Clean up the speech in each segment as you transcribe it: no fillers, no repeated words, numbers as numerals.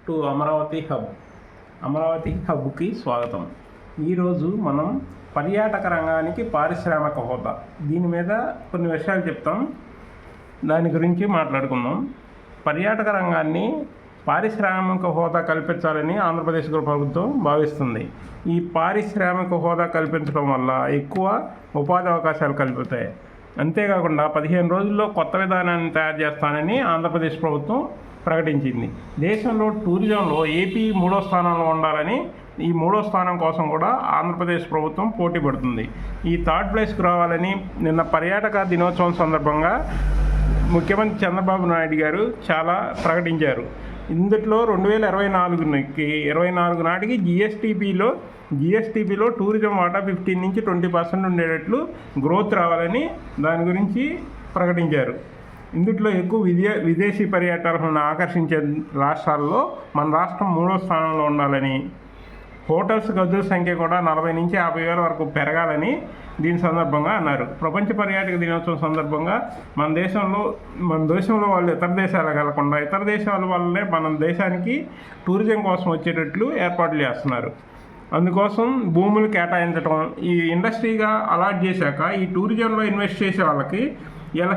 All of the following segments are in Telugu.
To Amaravati hub. అమరావతి హబ్కి స్వాగతం. ఈరోజు మనం పర్యాటక రంగానికి పారిశ్రామిక హోదా దీని మీద కొన్ని విషయాలు చెప్తాం. దాని గురించి మాట్లాడుకుందాం. పర్యాటక రంగాన్ని పారిశ్రామిక హోదా కల్పించాలని ఆంధ్రప్రదేశ్ ప్రభుత్వం భావిస్తుంది. ఈ పారిశ్రామిక హోదా కల్పించడం వల్ల ఎక్కువ ఉపాధి అవకాశాలు కలుగుతాయి. అంతేకాకుండా 15 రోజుల్లో కొత్త విధానాన్ని తయారు చేస్తానని ఆంధ్రప్రదేశ్ ప్రభుత్వం ప్రకటించింది. దేశంలో టూరిజంలో ఏపీ 3వ స్థానంలో ఉండాలని, ఈ 3వ స్థానం కోసం కూడా ఆంధ్రప్రదేశ్ ప్రభుత్వం పోటీ పడుతుంది. ఈ థర్డ్ ప్లేస్కి రావాలని నిన్న పర్యాటక దినోత్సవం సందర్భంగా ముఖ్యమంత్రి చంద్రబాబు నాయుడు గారు చాలా ప్రకటించారు. ఇందులో 2024 నాటికి జిఎస్టీపీలో టూరిజం వాటా 15 నుంచి 20% ఉండేటట్లు గ్రోత్ రావాలని దాని గురించి ప్రకటించారు. ఇందులో ఎక్కువ విదేశీ పర్యాటకులను ఆకర్షించే రాష్ట్రాల్లో మన రాష్ట్రం 3వ స్థానంలో ఉండాలని, హోటల్స్ గదుల సంఖ్య కూడా 40 నుంచి 50 వేల వరకు పెరగాలని దీని సందర్భంగా అన్నారు. ప్రపంచ పర్యాటక దినోత్సవం సందర్భంగా మన దేశంలో వాళ్ళు ఇతర దేశాలకు వెళ్లకుండా ఇతర దేశాల వల్లనే మన దేశానికి టూరిజం కోసం వచ్చేటట్లు ఏర్పాట్లు చేస్తున్నారు. అందుకోసం భూములు కేటాయించడం, ఈ ఇండస్ట్రీగా అలాట్ చేశాక ఈ టూరిజంలో ఇన్వెస్ట్ చేసే వాళ్ళకి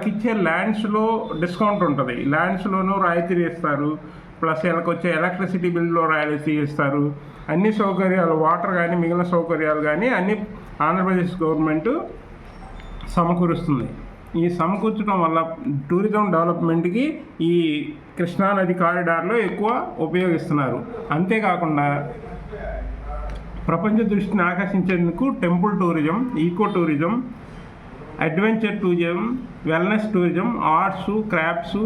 ఇచ్చే ల్యాండ్స్లో డిస్కౌంట్ ఉంటుంది. ల్యాండ్స్లోనూ రాయితీ ఇస్తారు. ప్లస్ వచ్చే ఎలక్ట్రిసిటీ బిల్లో రాయితీ ఇస్తారు. అన్ని సౌకర్యాలు, వాటర్ కానీ మిగిలిన సౌకర్యాలు కానీ అన్ని ఆంధ్రప్రదేశ్ గవర్నమెంట్ సమకూరుస్తుంది. ఈ సమకూర్చడం వల్ల టూరిజం డెవలప్మెంట్కి ఈ కృష్ణానది కారిడార్లో ఎక్కువ ఉపయోగిస్తున్నారు. అంతేకాకుండా ప్రపంచ దృష్టిని ఆకర్షించేందుకు temple tourism, eco tourism, adventure tourism, wellness tourism, arts, crafts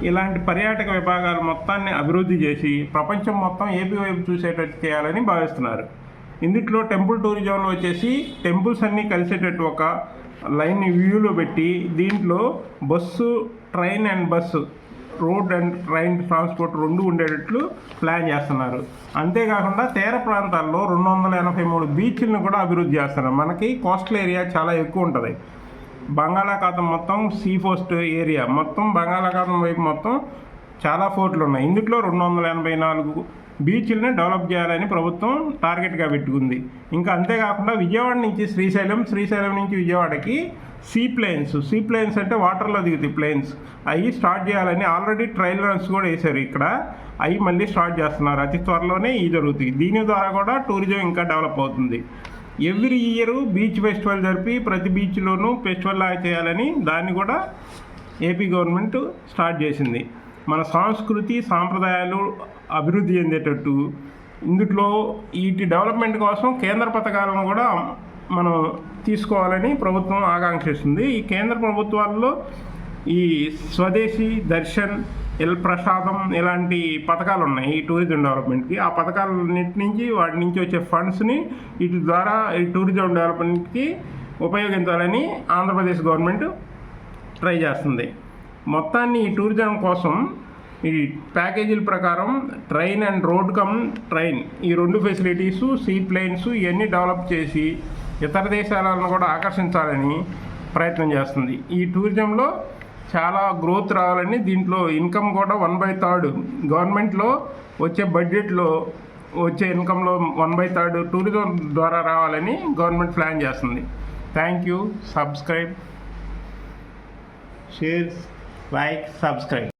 ఇలాంటి పర్యాటక విభాగాలు మొత్తాన్ని అభివృద్ధి చేసి ప్రపంచం మొత్తం ఏపీ వైపు చూసేటట్టు చేయాలని భావిస్తున్నారు. ఇందులో టెంపుల్ టూరిజంలో వచ్చేసి టెంపుల్స్ అన్నీ కలిసేటట్టు ఒక లైన్ వ్యూలో పెట్టి దీంట్లో bus, train and bus, road and train transport 2 ఉండేటట్లు ప్లాన్ చేస్తున్నారు. అంతేకాకుండా తీర ప్రాంతాల్లో 283 బీచ్లను కూడా అభివృద్ధి చేస్తున్నారు. మనకి కోస్టల్ ఏరియా చాలా ఎక్కువ ఉంటుంది. బంగాళాఖాతం మొత్తం సీ కోస్ట్ ఏరియా మొత్తం బంగాళాఖాతం వైపు మొత్తం చాలా ఫోర్ట్లు ఉన్నాయి. ఇందులో 284 బీచ్లని డెవలప్ చేయాలని ప్రభుత్వం టార్గెట్గా పెట్టుకుంది. ఇంకా అంతేకాకుండా విజయవాడ నుంచి శ్రీశైలం నుంచి విజయవాడకి సీ ప్లేన్స్ అంటే వాటర్లో దిగుతాయి ప్లేన్స్, అవి స్టార్ట్ చేయాలని ఆల్రెడీ ట్రయల్ రన్స్ కూడా వేశారు. ఇక్కడ అవి మళ్ళీ స్టార్ట్ చేస్తున్నారు. అతి త్వరలోనే ఇది జరుగుతుంది. దీని ద్వారా కూడా టూరిజం ఇంకా డెవలప్ అవుతుంది. ఎవ్రీ ఇయర్ బీచ్ ఫెస్టివల్ జరిపి ప్రతి బీచ్లోనూ ఫెస్టివల్ లాగా చేయాలని దాన్ని కూడా ఏపీ గవర్నమెంట్ స్టార్ట్ చేసింది. మన సంస్కృతి సాంప్రదాయాలు అభివృద్ధి చెందేటట్టు ఇందులో వీటి డెవలప్మెంట్ కోసం కేంద్ర పథకాలను కూడా మనం తీసుకోవాలని ప్రభుత్వం ఆకాంక్షిస్తుంది. ఈ కేంద్ర ప్రభుత్వాల్లో ఈ స్వదేశీ దర్శన్, ప్రసాదం ఇలాంటి పథకాలు ఉన్నాయి ఈ టూరిజం డెవలప్మెంట్కి. ఆ పథకాలన్నింటి నుంచి వాటి నుంచి వచ్చే ఫండ్స్ని వీటి ద్వారా ఈ టూరిజం డెవలప్మెంట్కి ఉపయోగించాలని ఆంధ్రప్రదేశ్ గవర్నమెంట్ ట్రై చేస్తుంది. మొత్తాన్ని ఈ టూరిజం కోసం ఈ ప్యాకేజీల ప్రకారం ట్రైన్ అండ్ రోడ్ ట్రైన్ ఈ 2 ఫెసిలిటీసు, సీ ప్లేన్స్ ఇవన్నీ డెవలప్ చేసి ఇతర దేశాలను కూడా ఆకర్షించాలని ప్రయత్నం చేస్తుంది. ఈ టూరిజంలో చాలా గ్రోత్ రావాలని, దీంట్లో ఇన్కమ్ కూడా 1/3 గవర్నమెంట్లో వచ్చే బడ్జెట్లో వచ్చే ఇన్కంలో 1/3 టూరిజం ద్వారా రావాలని గవర్నమెంట్ ప్లాన్ చేస్తుంది. Thank you. Subscribe, share, like, subscribe.